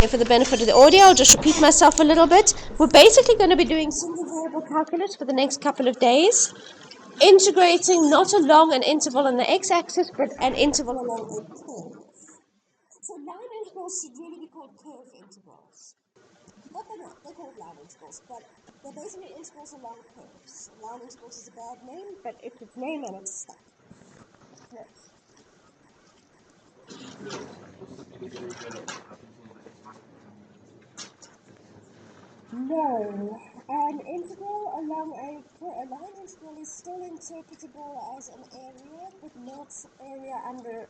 For the benefit of the audio, I'll just repeat myself a little bit. We're basically going to be doing single variable calculus for the next couple of days, integrating not along an interval on the x-axis, but an interval along a curve. So line integrals should really be called curve integrals. But they're not. They're called line integrals, but they're basically integrals along curves. Line integrals is a bad name, but it's its name and it's stuck. Yes. No, an integral along a line integral is still interpretable as an area, but not area under.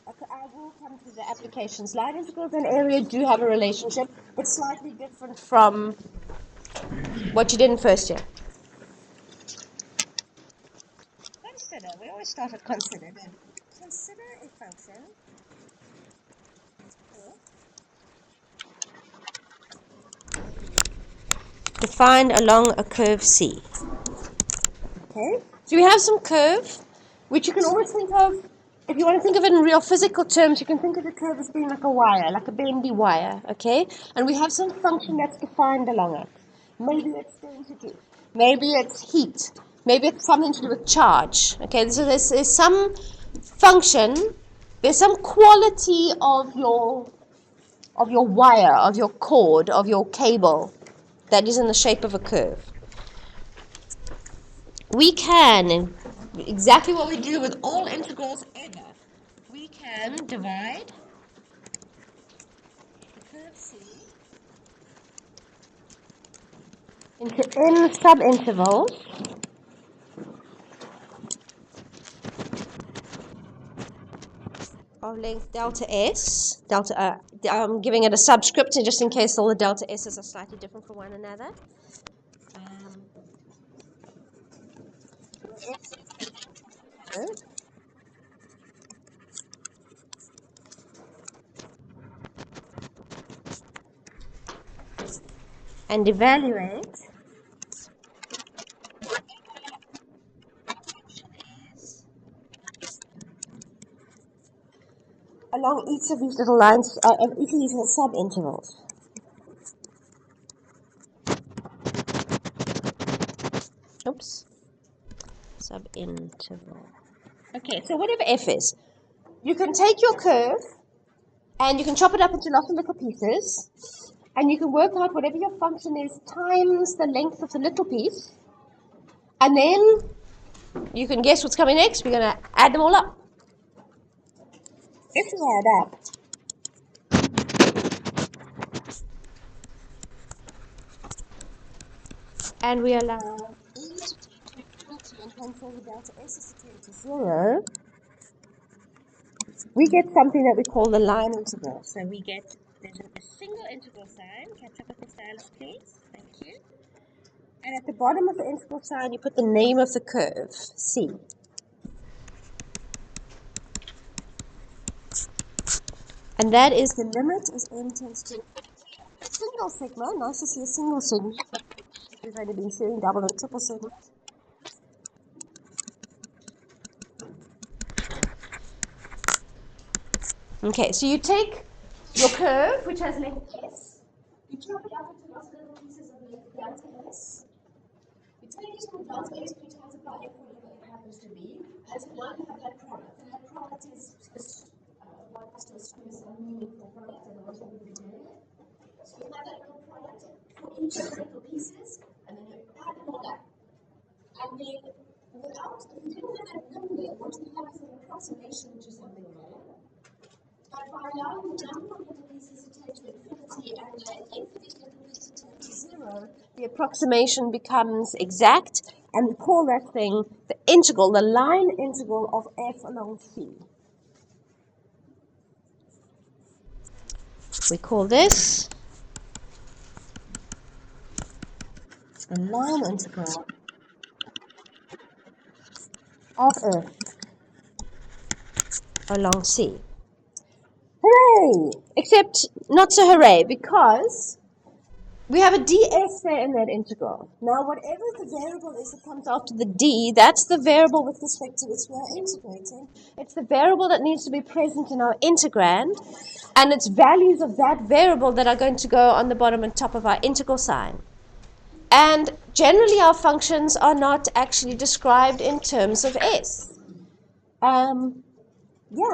I will come to the applications. Line integrals and area do have a relationship, but slightly different from what you did in first year. Consider. We always start with consider. Then consider a function. Defined along a curve C. Okay, so we have some curve, which you can always think of, if you want to think of it in real physical terms, you can think of the curve as being like a wire, like a bendy wire, okay? And we have some function that's defined along it. Maybe it's density, maybe it's heat, maybe it's something to do with charge, okay? So there's some function, there's some quality of your wire, of your cord, of your cable that is in the shape of a curve. We can, exactly what we do with all integrals ever, we can divide the curve C into n subintervals of length delta S. I'm giving it a subscript just in case all the delta S's are slightly different from one another. And evaluate along each of these little lines, each of these little subintervals. Oops. Subinterval. Okay, so whatever f is, you can take your curve and you can chop it up into lots of little pieces, and you can work out whatever your function is times the length of the little piece, and then you can guess what's coming next. We're going to add them all up. If we add up and we allow E to tend to infinity and cancel the delta S is to tend to 0, we get something that we call the line integral. So we get, there's a single integral sign. Catch up with the stylus, please. Thank you. And at the bottom of the integral sign, you put the name of the curve, C. And that is the limit as n tends to single sigma. Nice to see a single sigma. We've only been seeing double and triple sigma. Okay, so you take your curve, which has length S, you chop it up into lots of little pieces of length delta S. You take this little delta S, which multiply it whatever it happens to be, and so now you have that product. And that product is one has to assume is a meaningful product, otherwise you wouldn't be doing it. So you have that little product for each of the little pieces, and then you add them all up. And then, if you didn't have that number, what you have is an approximation to something more. But by allowing the number of little pieces to tend to infinity and the infinite little pieces to tend to 0, the approximation becomes exact, and we call that thing the integral, the line integral of f along C. We call this the line integral of f along C. Hooray! Except not so hooray, because we have a ds there in that integral. Now, whatever the variable is that comes after the d, that's the variable with respect to which we are integrating. It's the variable that needs to be present in our integrand, and it's values of that variable that are going to go on the bottom and top of our integral sign. And generally, our functions are not actually described in terms of s. Yeah,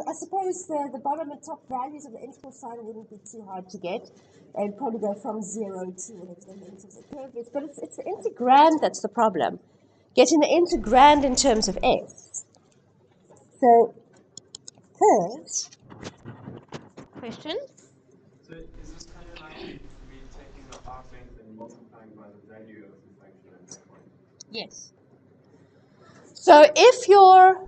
I suppose the bottom and top values of the integral sign wouldn't be too hard to get. They'd probably go from 0 to whatever the length of the curve is. But it's the integrand that's the problem. Getting the integrand in terms of s. So, curves. Question? So is this kind of like me taking the arc length and multiplying by the value of the function at that point? Yes. So if you're,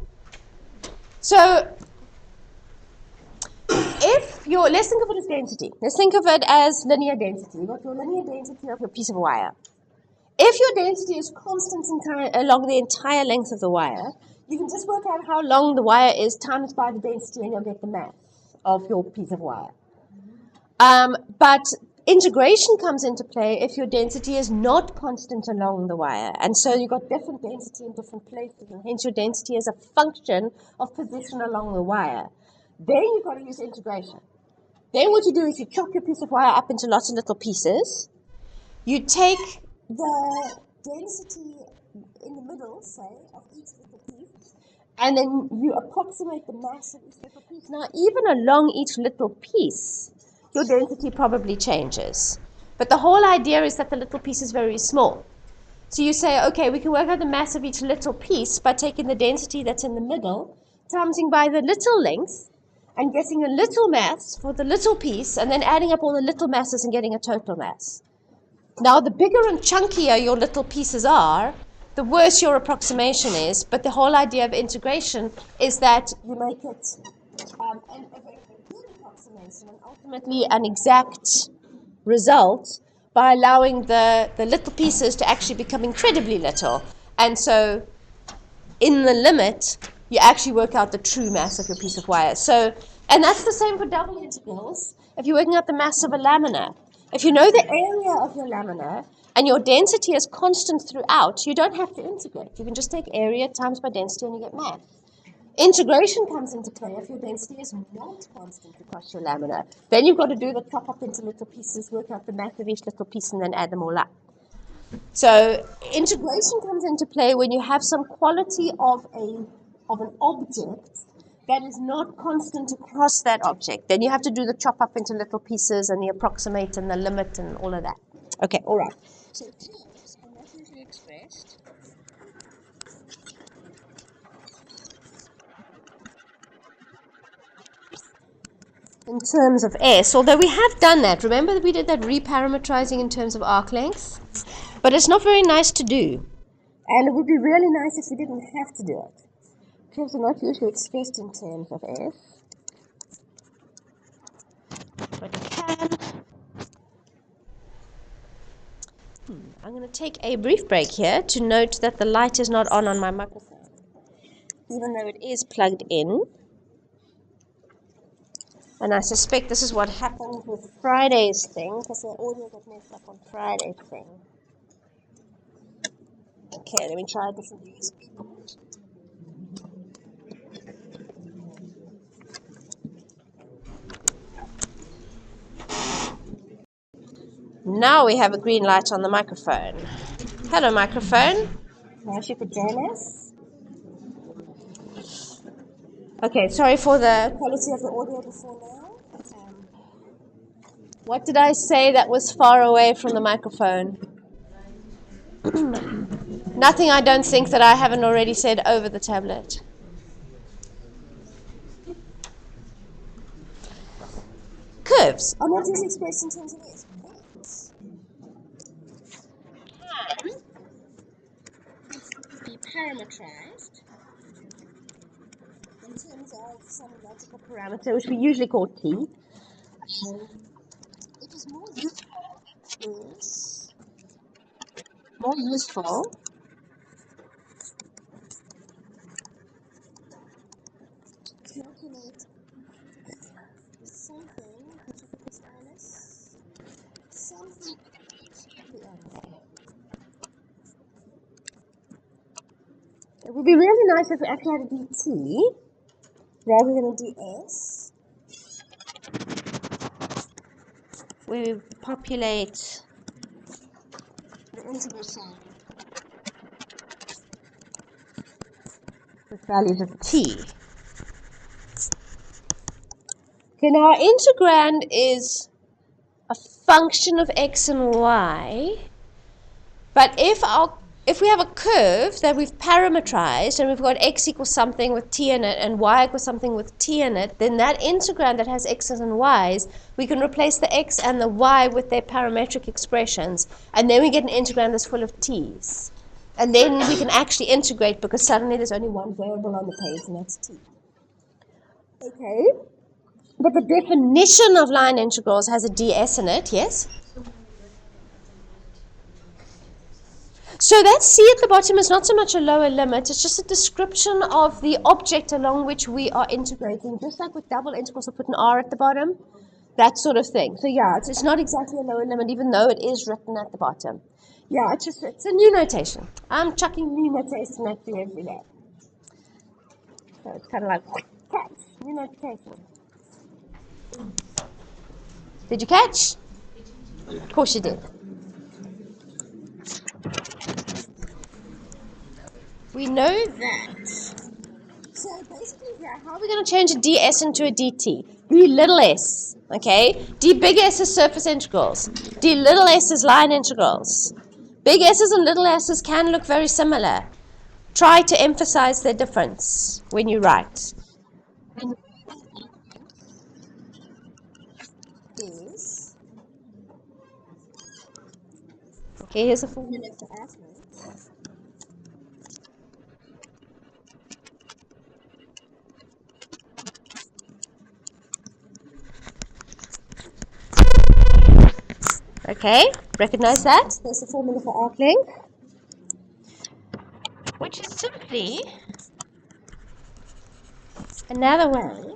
let's think of it as density. Let's think of it as linear density. You've got your linear density of your piece of wire. If your density is constant along the entire length of the wire, you can just work out how long the wire is times by the density and you'll get the mass of your piece of wire. But integration comes into play if your density is not constant along the wire. And so you've got different density in different places, and hence your density is a function of position along the wire. Then you've got to use integration. Then what you do is you chop your piece of wire up into lots of little pieces. You take the density in the middle, say, of each little piece, and then you approximate the mass of each little piece. Now, even along each little piece, your density probably changes. But the whole idea is that the little piece is very small. So you say, okay, we can work out the mass of each little piece by taking the density that's in the middle, timesing by the little length, and getting a little mass for the little piece, and then adding up all the little masses and getting a total mass. Now, the bigger and chunkier your little pieces are, the worse your approximation is, but the whole idea of integration is that you make it a very good approximation and ultimately an exact result by allowing the little pieces to actually become incredibly little. And so, in the limit, you actually work out the true mass of your piece of wire. So, and that's the same for double integrals. If you're working out the mass of a laminar, if you know the area of your laminar and your density is constant throughout, you don't have to integrate. You can just take area times by density and you get mass. Integration comes into play if your density is not constant across your laminar. Then you've got to do the chop up into little pieces, work out the mass of each little piece, and then add them all up. So integration comes into play when you have some quality of an object that is not constant across that object. Then you have to do the chop up into little pieces and the approximate and the limit and all of that. Okay, all right. So curves are not usually expressed in terms of S, although we have done that. Remember that we did that reparametrizing in terms of arc lengths? But it's not very nice to do. And it would be really nice if we didn't have to do it. Curves are not usually expressed in terms of S. But you can. I'm going to take a brief break here to note that the light is not on my microphone, even though it is plugged in. And I suspect this is what happened with Friday's thing, because the audio got messed up on Friday's thing. Okay, let me try a different USB port. Now we have a green light on the microphone. Hello, microphone. Now if you could join us. Okay, sorry for the quality of the audio before now. What did I say that was far away from the microphone? Nothing I don't think that I haven't already said over the tablet. Curves are not usually expressed in terms of S, but can be parametrized in terms of some logical parameter, which we usually call T. It is more useful to calculate something, which is minus something It would be really nice if we actually had a dt rather than a ds. We populate the integral sign with values of t. Okay, now our integrand is a function of x and y, but if we have a curve that we've parametrized and we've got x equals something with t in it and y equals something with t in it, then that integrand that has x's and y's, we can replace the x and the y with their parametric expressions, and then we get an integrand that's full of t's. And then we can actually integrate because suddenly there's only one variable on the page, and that's t. Okay. But the definition of line integrals has a ds in it, yes? So that c at the bottom is not so much a lower limit, it's just a description of the object along which we are integrating. Just like with double integrals, I'll put an r at the bottom, that sort of thing. So yeah, it's not exactly a lower limit, even though it is written at the bottom. Yeah, it's a new notation. I'm chucking new notation at you every day. So it's kind of like, catch, new notation. Did you catch? Of course you did. We know that. So basically here, how are we going to change a ds into a dt? D little s, okay? D big S is surface integrals. D little s is line integrals. Big S's and little s's can look very similar. Try to emphasize their difference when you write. Is. Okay, here's a formula for Archimedes. Okay, recognize that? There's the formula for arc length, which is simply another way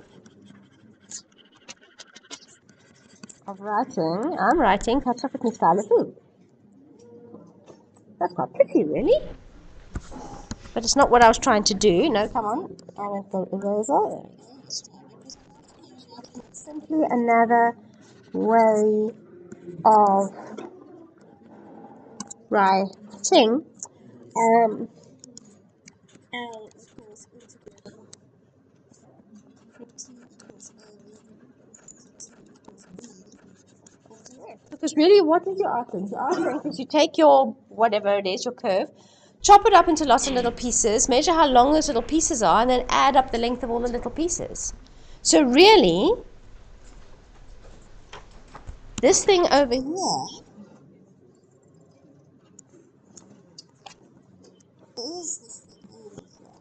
of writing. I'm writing catch up with me style of food. That's quite pretty, really. But it's not what I was trying to do. No, come on. I went the eraser. Simply another way of writing. L equals integral from t equals a because really, what is your arc length? Your arc length is you take your, whatever it is, your curve, chop it up into lots of little pieces, measure how long those little pieces are, and then add up the length of all the little pieces. So really, this thing over here is this thing over here.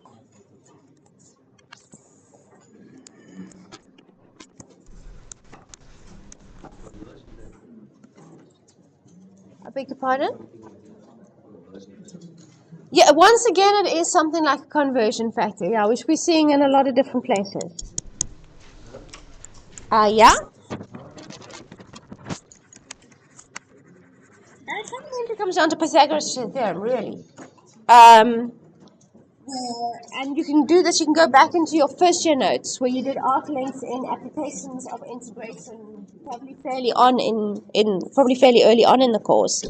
I beg your pardon? Yeah, once again, it is something like a conversion factor, yeah, which we're seeing in a lot of different places. Yeah? And it fundamentally comes down to Pythagoras' theorem, really. And you can do this, you can go back into your first year notes where you did arc lengths in applications of integration probably fairly early on in the course,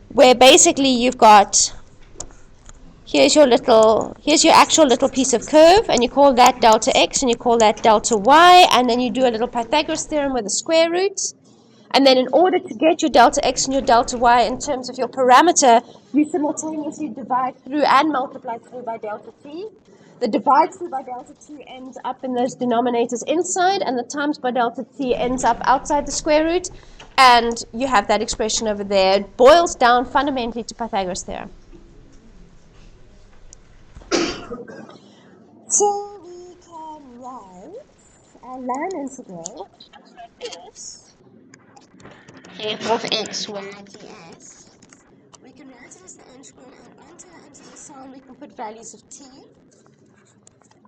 where basically you've got here's your actual little piece of curve, and you call that delta x and you call that delta y, and then you do a little Pythagoras theorem with a square root. And then in order to get your delta x and your delta y in terms of your parameter, you simultaneously divide through and multiply through by delta t. The divide through by delta t ends up in those denominators inside, and the times by delta t ends up outside the square root. And you have that expression over there. It boils down fundamentally to Pythagoras' theorem. So we can write our line integral f of x, y, ds. We can write it as the integral, and onto our integral sign we can put values of t.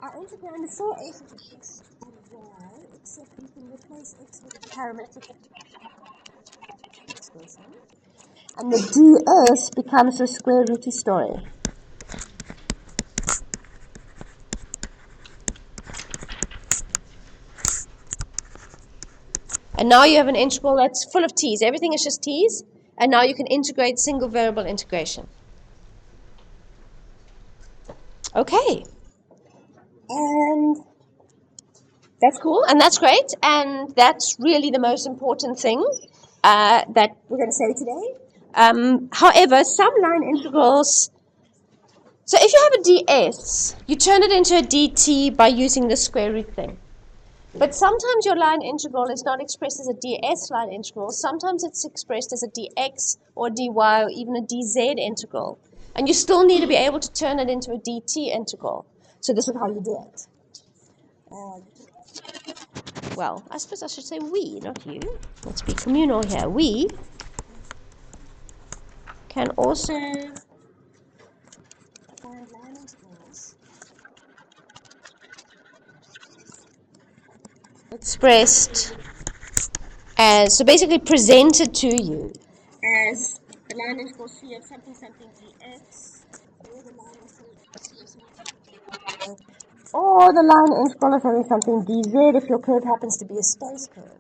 Our integrand is still f of x and y, except we can replace x with a parametric expression. and the ds becomes the square root story. And now you have an integral that's full of t's. Everything is just t's. And now you can integrate single variable integration. Okay. And that's cool. And that's great. And that's really the most important thing that we're going to say today. However, some line integrals... So if you have a ds, you turn it into a dt by using the square root thing. But sometimes your line integral is not expressed as a ds line integral. Sometimes it's expressed as a dx or dy or even a dz integral. And you still need to be able to turn it into a dt integral. So this is how you do it. Well, I suppose I should say we, not you. Let's be communal here. We can also find line integrals expressed as, so basically presented to you as the line integral c of something something dx, or the line integral of something something dz if your curve happens to be a space curve.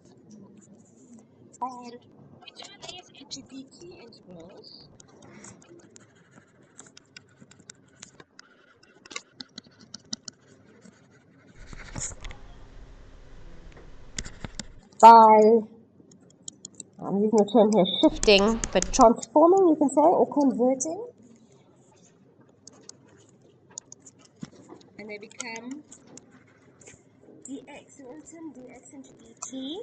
And we turn these into dt integrals by, I'm using the term here, shifting, but transforming, you can say, or converting. And they become dx. So we'll turn dx into dt.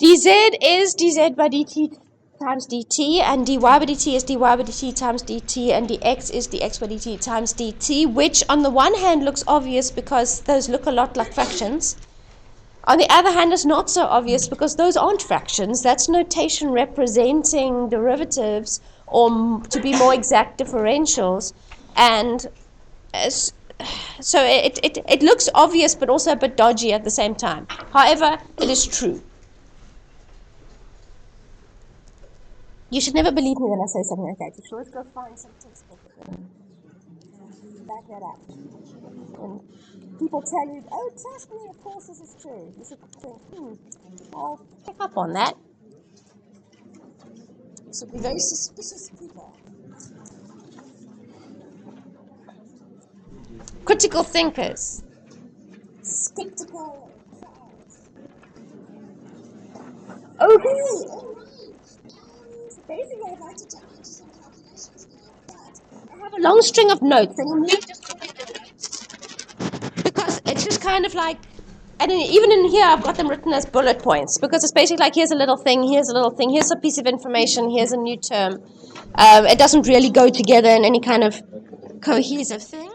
dz is dz by dt times dt, and dy by dt is dy by dt times dt, and dx is dx by dt times dt, which on the one hand looks obvious because those look a lot like fractions. On the other hand, it's not so obvious because those aren't fractions. That's notation representing derivatives, or to be more exact, differentials. And so it looks obvious but also a bit dodgy at the same time. However, it is true. You should never believe me when I say something like that. You should always go find some textbook and back that up. And people tell you, oh, trust me, of course this is true. You should think, I'll pick up on that. You should be very suspicious people. Critical thinkers. Skeptical. Okay. Basically, I'd like to jump into some calculations now, but I have a long string of notes, and you need just to read the notes. Because it's just kind of like, and even in here, I've got them written as bullet points, because it's basically like, here's a little thing, here's a little thing, here's a piece of information, here's a new term. It doesn't really go together in any kind of cohesive thing.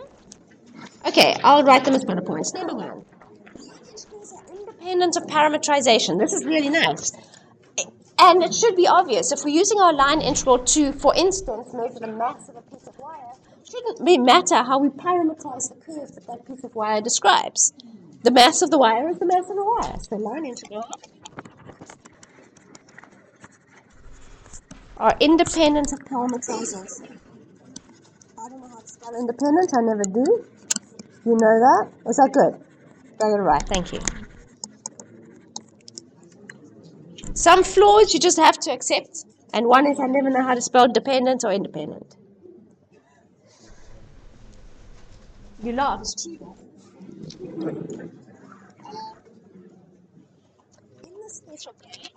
Okay, I'll write them as bullet points. Number one, integrals are independent of parametrization. This is really nice. And it should be obvious. If we're using our line integral to, for instance, measure the mass of a piece of wire, it shouldn't really matter how we parameterize the curve that that piece of wire describes. The mass of the wire is the mass of the wire. So line integral are independent of parameterization. I don't know how to spell independent. I never do. You know that? Is that good? Got it right. Thank you. Some flaws you just have to accept, and one is I never know how to spell dependent or independent. You laugh, it's true. In the special case,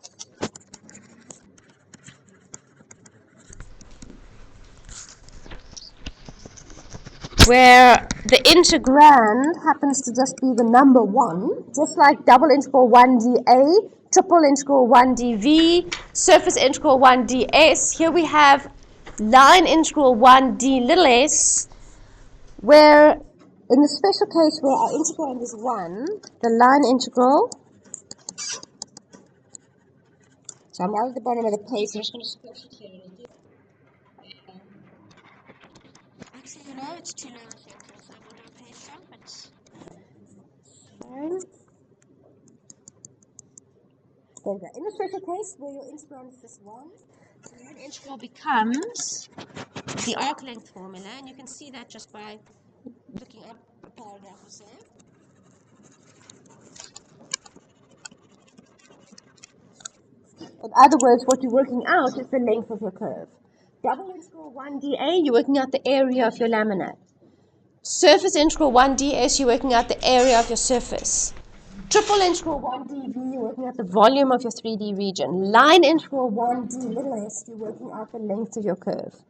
where the integrand happens to just be the number 1, just like double integral 1 dA, triple integral 1 dV, surface integral 1 ds. Here we have line integral 1 d little s, where In the special case where our integrand is 1, the line integral, so I'm right at the bottom of the page, so I'm just going to squash it here. Actually, you know, it's too low, so I will not pay some, but fine. There we go. In the special case where your integrand is just 1, the line integral becomes the arc length formula, and you can see that just by looking up a paragraph or so. In other words, what you're working out is the length of your curve. Double integral 1 dA, you're working out the area of your laminate. Surface integral 1 ds, you're working out the area of your surface. Triple integral 1 dv, you're working out the volume of your 3D region. Line integral 1 d little s, you're working out the length of your curve.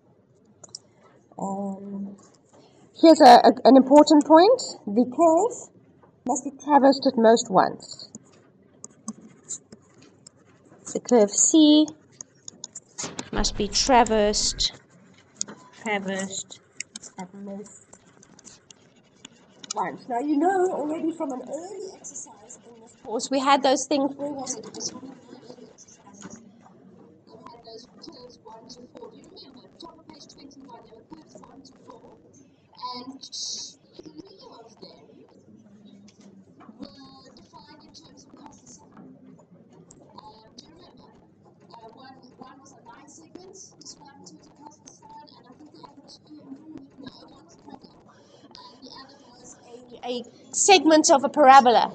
Here's an important point. The curve must be traversed at most once. The curve C must be traversed at most once. Now you know already from an early exercise in this course, we had those things, where was it? It was one of the early exercises. We had those curves 1 to 4. Do you remember? Top of page 21, there were curves 1 to 4. And 3 of them were defined in terms of cos and sine. Do you remember? One was a line segment described in terms of cos and sine, and I think the other two, no, one was a parabola, and the other was a segment of a parabola.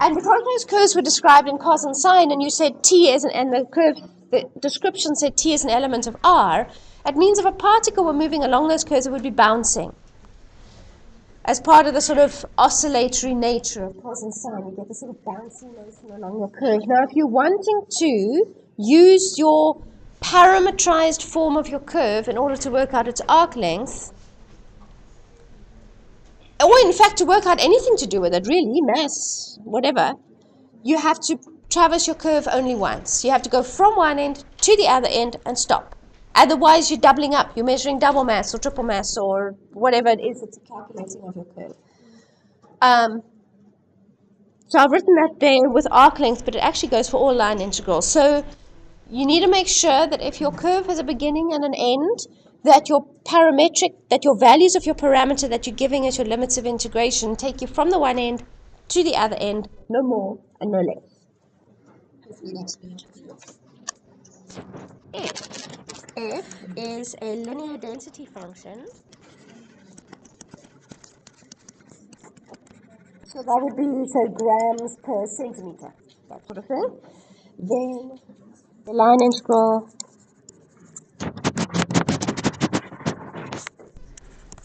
And because those curves were described in cos and sine, and you said t is and the description said t is an element of r, it means if a particle were moving along those curves, it would be bouncing. As part of the sort of oscillatory nature of cos and sine, you get this sort of bouncing motion along your curve. Now, if you're wanting to use your parametrized form of your curve in order to work out its arc length, or in fact to work out anything to do with it, really, mass, whatever, you have to traverse your curve only once. You have to go from one end to the other end and stop. Otherwise, you're doubling up. You're measuring double mass or triple mass or whatever it is that you're calculating of your curve. So I've written that there with arc length, but it actually goes for all line integrals. So you need to make sure that if your curve has a beginning and an end, that your values of your parameter that you're giving as your limits of integration take you from the one end to the other end, no more and no less. Hopefully that's beautiful. F is a linear density function. So that would be, grams per centimeter, that sort of thing. Then the line integral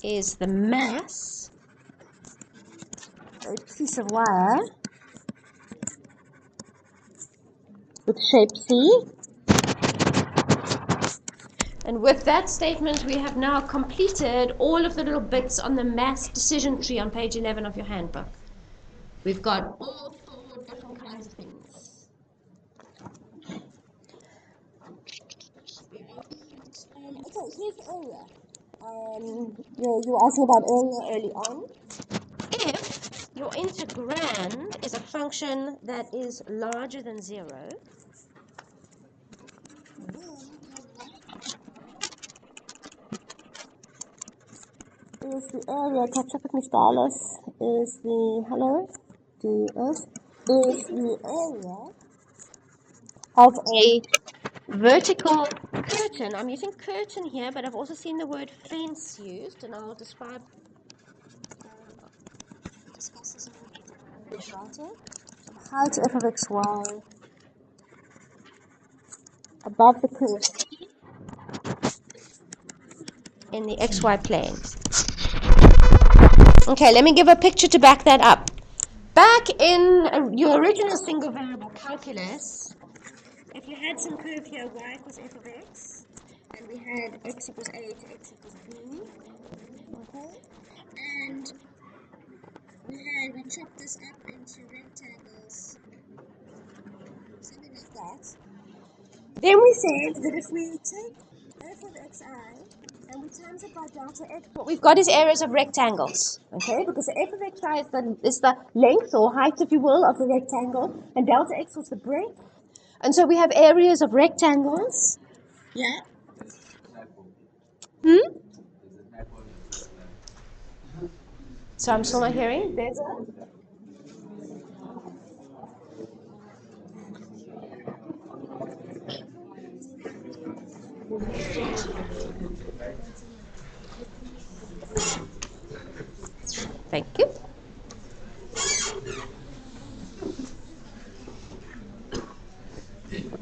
is the mass, a piece of wire with shape C. And with that statement, we have now completed all of the little bits on the mass decision tree on page 11 of your handbook. We've got all 4 different kinds of things. Okay, here's area. You were asking about area early on. If your integrand is a function that is larger than 0, is the area, catch up with Mr. Alice, is the area of a vertical curtain. I'm using curtain here, but I've also seen the word fence used, and I'll discuss this a bit shorter. Height f of xy above the curve in the xy plane. Okay, let me give a picture to back that up. Back in your original single variable calculus, if you had some curve here, y equals f of x, and we had x equals a to x equals b, okay, and we chopped this up into rectangles, something like that. Then we said that if we take f of xi and we times it by delta x. What we've got is areas of rectangles, okay? Because the f of xi is the length or height, if you will, of the rectangle, and delta x was the breadth. And so we have areas of rectangles. Yeah. Hmm? So I'm still not hearing. There's a... Thank you.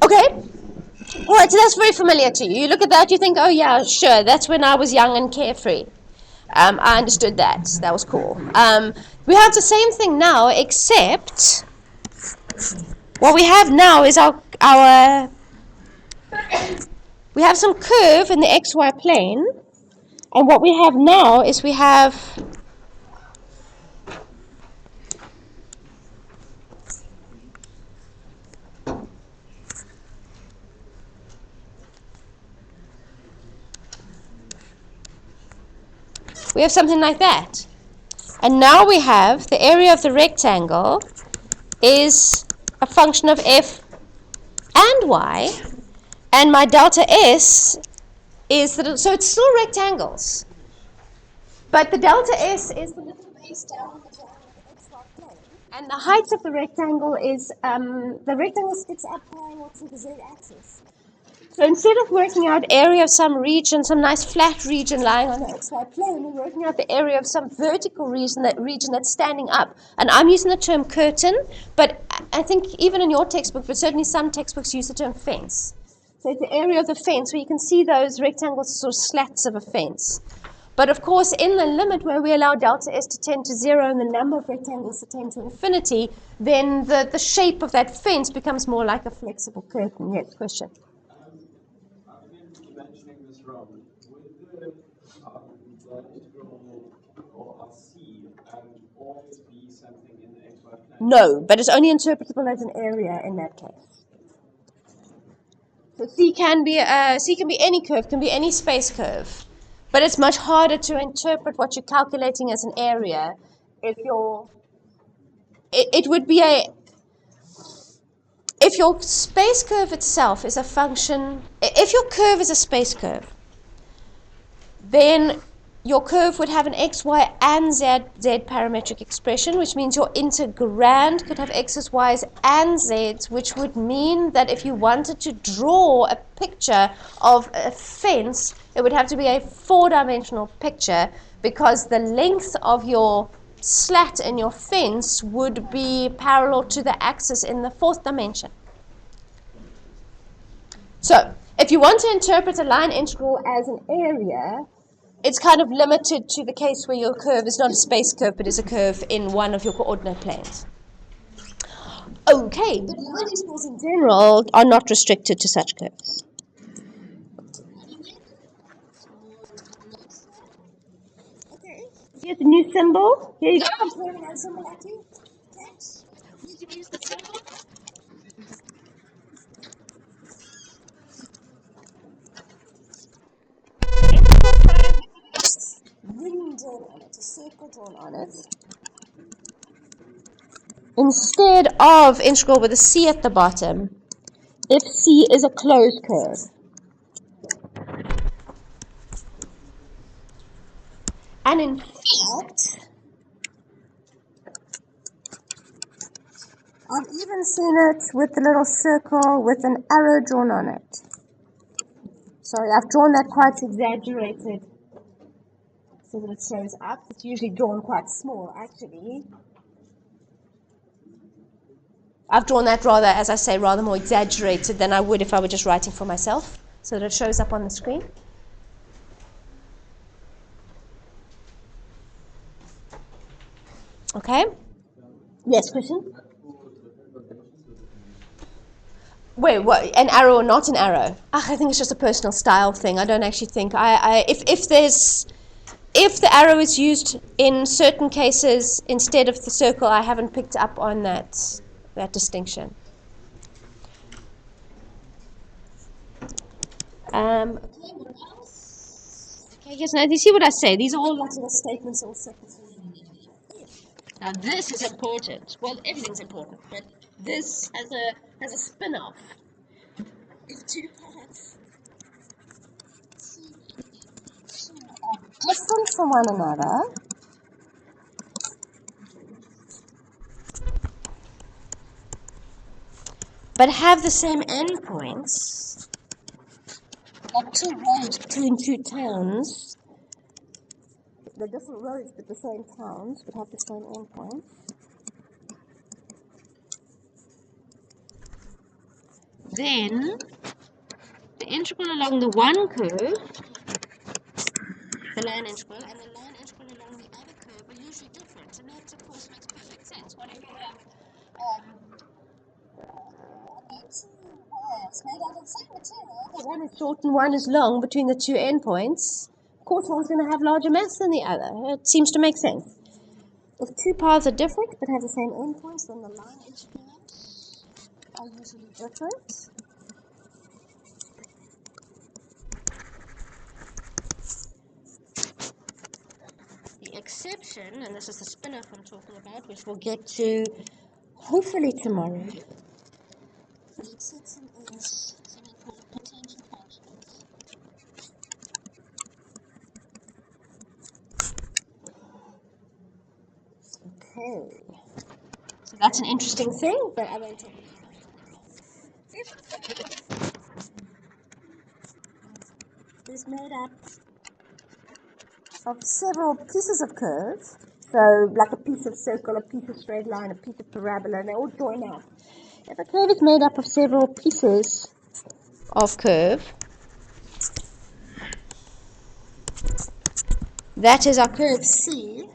Okay. All right, so that's very familiar to you. You look at that, you think, oh yeah, sure, that's when I was young and carefree. I understood that. That was cool. We have the same thing now, except what we have now is our we have some curve in the xy plane, and what we have now is we have something like that. And now we have the area of the rectangle is a function of f and y, and my delta s is the, so it's still rectangles, but the delta s is the little base down on the xy plane, and the height of the rectangle is the rectangle sticks up parallel to the z-axis. So instead of working out area of some region, some nice flat region lying on the xy plane, we're working out the area of some vertical region that's standing up. And I'm using the term curtain, but I think even in your textbook, but certainly some textbooks use the term fence. So it's the area of the fence where you can see those rectangles, sort of slats of a fence. But of course, in the limit where we allow delta s to tend to 0 and the number of rectangles to tend to infinity, then the shape of that fence becomes more like a flexible curtain. Yes, question? Mentioning this wrong, would the integral or C always be something in the xy plane? No, but it's only interpretable as an area in that case. So C can be any curve, can be any space curve, but it's much harder to interpret what you're calculating as an area if it would be if your space curve itself is a function, if your curve is a space curve, then your curve would have an x, y, and z parametric expression, which means your integrand could have x's, y's, and z's, which would mean that if you wanted to draw a picture of a fence, it would have to be a 4-dimensional picture, because the length of your slat in your fence would be parallel to the axis in the 4th dimension. So, if you want to interpret a line integral as an area, it's kind of limited to the case where your curve is not a space curve, but is a curve in one of your coordinate planes. Okay, but line integrals in general are not restricted to such curves. Okay, here's the new symbol. Here you go. I'm throwing that symbol at you. Catch. You can use the symbol. Ring drawn on it, a circle drawn on it, instead of integral with a c at the bottom, if c is a closed curve. And in fact, I've even seen it with a little circle with an arrow drawn on it. Sorry, I've drawn that quite exaggerated so that it shows up. It's usually drawn quite small, actually. I've drawn that rather, as I say, rather more exaggerated than I would if I were just writing for myself, so that it shows up on the screen. Okay? Yes, question? Wait, what? An arrow or not an arrow? I think it's just a personal style thing. I don't actually think if the arrow is used in certain cases instead of the circle, I haven't picked up on that distinction. Okay, what else? Okay, Yes, now you see what I say? These are all like little statements or seconds. Now this is important. Well, everything's important, but this has a spin-off. If two parts are different from one another, but have the same endpoints, like two roads between two towns. They're different roads but the same towns, but have the same endpoints. Then the integral along the one curve, the line integral, and the line integral along the other curve are usually different, and that of course makes perfect sense. What if you have wires made out of the same material? One is short and one is long between the two endpoints. Of course, one's going to have larger mass than the other. It seems to make sense. If two paths are different but have the same endpoints, then the line integrals are usually different. The exception, and this is the spin-off I'm talking about, which we'll get to hopefully tomorrow. The exception is something called potential functions. Okay. So that's an interesting thing, but I won't talk about it. Is made up of several pieces of curves. So, like a piece of circle, a piece of straight line, a piece of parabola, and they all join up. If a curve is made up of several pieces of curve, that is our curve C,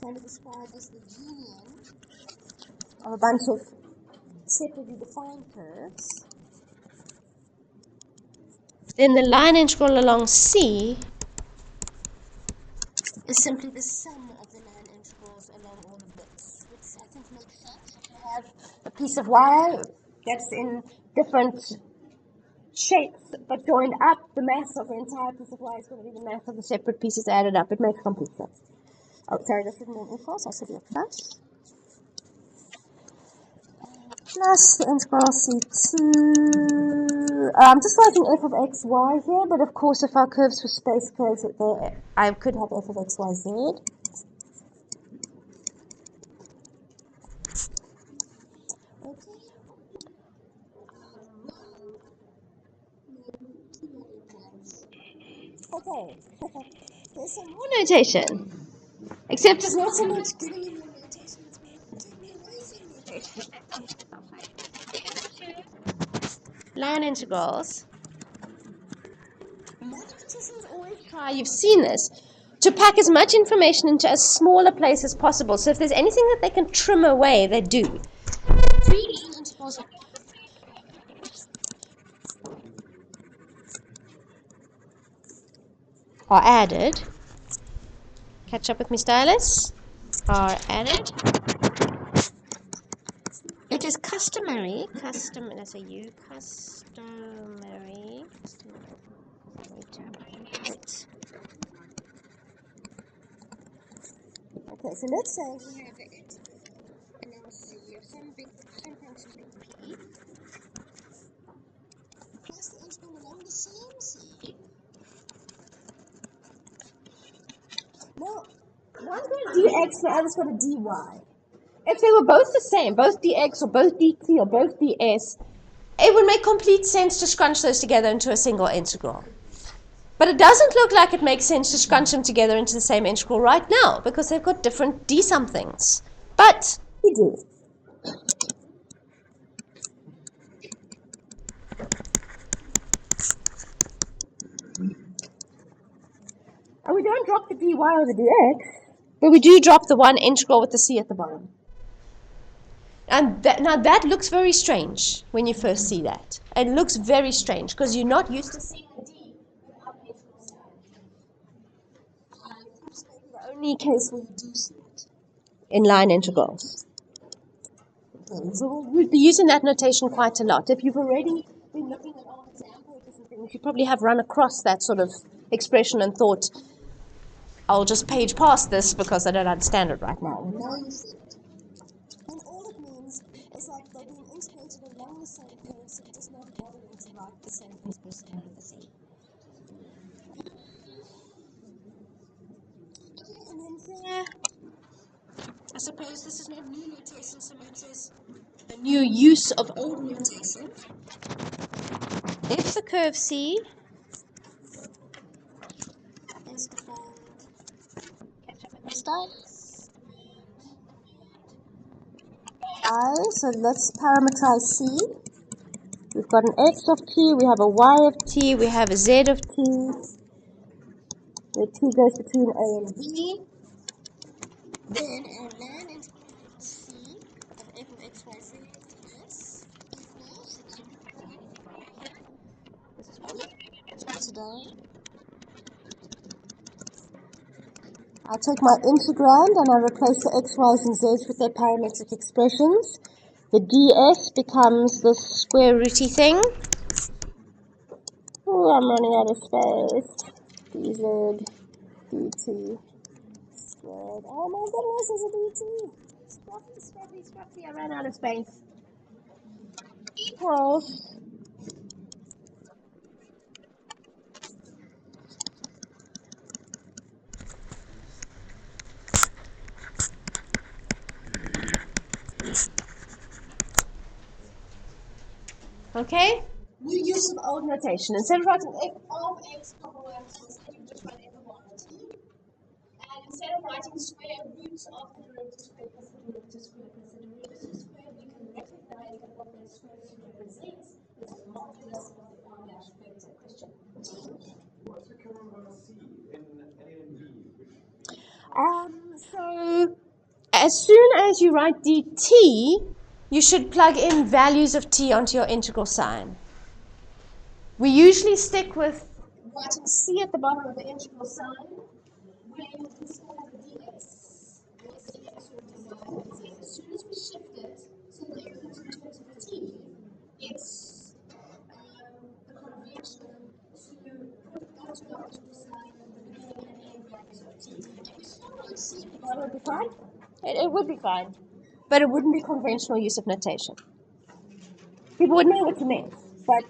kind of described as the union of a bunch of separately defined curves. Then the line integral along C is simply the sum of the line integrals along all the bits, which I think makes sense. If you have a piece of wire that's in different shapes but joined up, the mass of the entire piece of wire is going to be the mass of the separate pieces added up. It makes complete sense. Oh, sorry, this isn't an equals. I'll set it plus. Plus the integral C2. I'm just writing f of x, y here, but of course if our curves were space curves, I could have f of x, y, z. Okay. There's some more notation. Except it's not so much giving you more notation, it's more taking away some notation. Line integrals. Mathematicians always try, you've seen this, to pack as much information into as small a place as possible. So if there's anything that they can trim away, they do. Three line integrals are added. Catch up with me, stylus. Are added. It is customary, let's say you, customary okay, so let's say we have the integral, and now C of some function big P, plus the integral along the same C. Now, one's got a dx, the other's got a dy. If they were both the same, both dx or both dt or both ds, it would make complete sense to scrunch those together into a single integral. But it doesn't look like it makes sense to scrunch them together into the same integral right now, because they've got different d somethings. But we do. And we don't drop the dy or the dx, but we do drop the one integral with the c at the bottom. And now that looks very strange when you first see that. It looks very strange because you're not used to seeing a d without the integral sign. This may be the only case where you do see it in line integrals. Okay, so we'll be using that notation quite a lot. If you've already been looking at our example, it doesn't think You probably have run across that sort of expression and thought, I'll just page past this because I don't understand it right now. Now you see it. And all it means is like they're being integrated along the same curve, so it does not bothering to write the same principles under the sea. Okay, and then here, I suppose this is not new notation so much as a new use of old notation. If the curve C is defined, catch up at this time. So let's parameterize C. We've got an x of t, we have a y of t, we have a z of t. The t goes between a and b. Then our line integral C of f of x, y, z is equals. This is what it's for today. I take my integrand and I replace the x, y's and z's with their parametric expressions. The ds becomes this square rooty thing. Oh, I'm running out of space. dz dt squared. Oh my goodness, there's a dt. Scruffy, I ran out of space. Equals. Okay? New use of old notation. Instead of writing f of x comma y times t, you just write f of y t. And instead of writing square roots of the derivative square plus the derivative square plus the derivative square, we can recognize that what that square root represents is the modulus of the r dash vector. Question. What's the curve of C in A and B? So as soon as you write dt, you should plug in values of t onto your integral sign. We usually stick with writing c at the bottom of the integral sign when we still have the dx. As soon as we shift it so that it comes into the t, it's the convention to put onto the integral sign the beginning and end values of t. If you still write c at the bottom, would be fine. It would be fine, but it wouldn't be conventional use of notation. People would know what you meant, but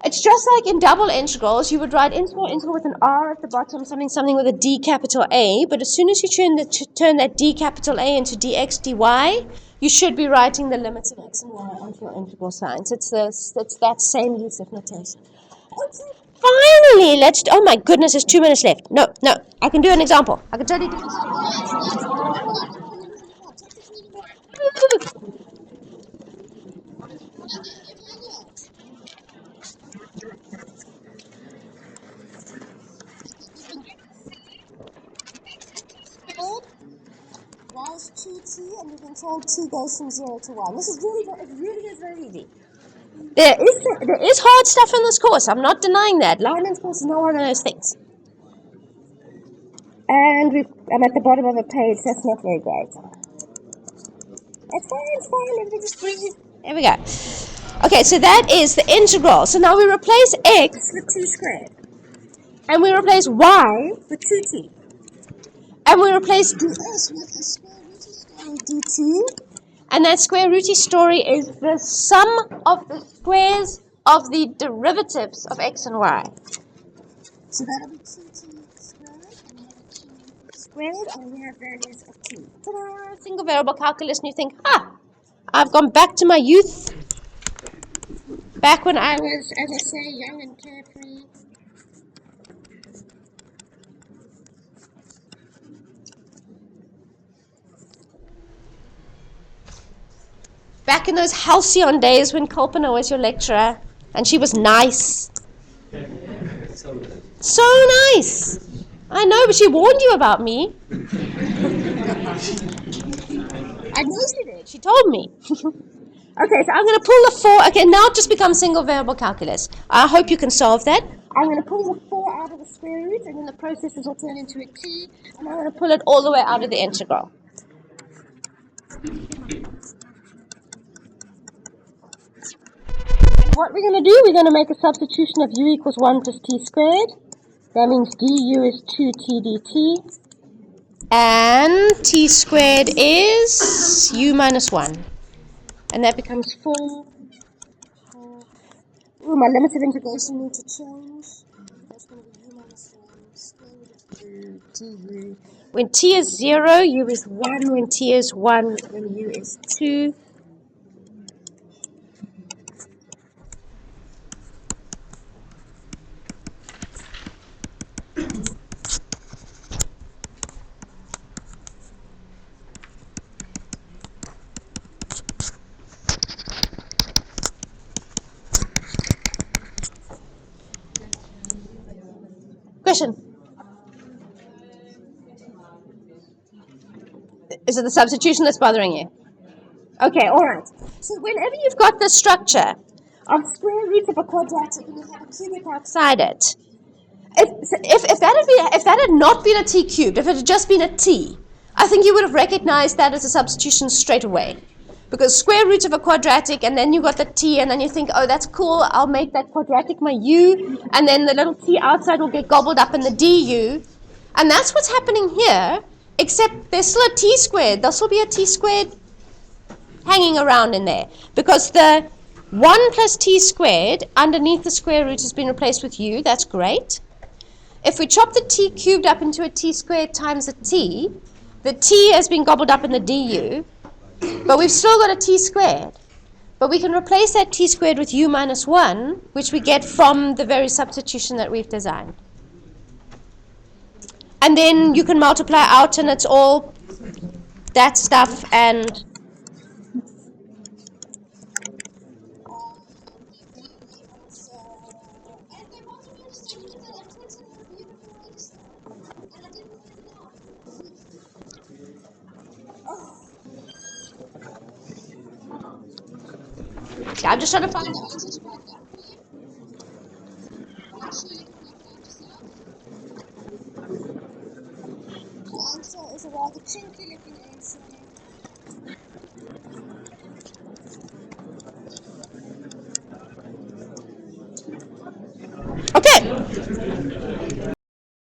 it's just like in double integrals, you would write integral with an R at the bottom, something with a D capital A, but as soon as you turn that D capital A into dx dy, you should be writing the limits of x and y onto your integral signs. It's that same use of notation. Okay. Finally, oh my goodness, there's 2 minutes left. No, I can do an example. I can totally do this. Y is 2t, and we've been told t goes from 0 to 1. This is really is very easy. There is hard stuff in this course. I'm not denying that. Lyman's course is not one of those things. And I'm at the bottom of a page. That's not very great. It's fine. Let me just breathe. There we go. Okay, so that is the integral. So now we replace x with t squared. And we replace y with 2t. And we replace ds with a square rooty story dt. And that square rooty story is the sum of the squares of the derivatives of x and y. So that'll be 2t squared, and we have 2 squared, and we have values of t. Ta-da! Single variable calculus, and you think, I've gone back to my youth. Back when I was, as I say, young and carefree. Back in those halcyon days when Kalpana was your lecturer, and she was nice. So nice. I know, but she warned you about me. I know she did. She told me. Okay, so I'm going to pull the 4. Okay, now it just becomes single variable calculus. I hope you can solve that. I'm going to pull the 4 out of the square root, and then the processes will turn into a t, and I'm going to pull it all the way out of the integral. what we're going to do, we're going to make a substitution of u equals 1 plus t squared. That means du is 2t dt. And t squared is u minus 1. And that becomes 4. Ooh, my limits of integration need to change. That's going to be u minus 1 square root of 2 du. When t is 0, u is 1. When t is 1, When u is 2. question. Is it the substitution that's bothering you? Okay, all right. So whenever you've got the structure of square roots of a quadratic and you have a cubic outside it, if that had not been a t cubed, if it had just been a t, I think you would have recognized that as a substitution straight away. Because square root of a quadratic, and then you got the t, and then you think, oh, that's cool, I'll make that quadratic my u, and then the little t outside will get gobbled up in the du. And that's what's happening here, except there's still a t squared. There'll still be a t squared hanging around in there. Because the 1 plus t squared underneath the square root has been replaced with u. That's great. If we chop the t cubed up into a t squared times a t, the t has been gobbled up in the du, but we've still got a t squared. But we can replace that t squared with u minus 1, which we get from the very substitution that we've designed. And then you can multiply out, and it's all that stuff, and yeah, I'm just trying to find the answer to that. The answer is a rather chunky looking answer. Okay.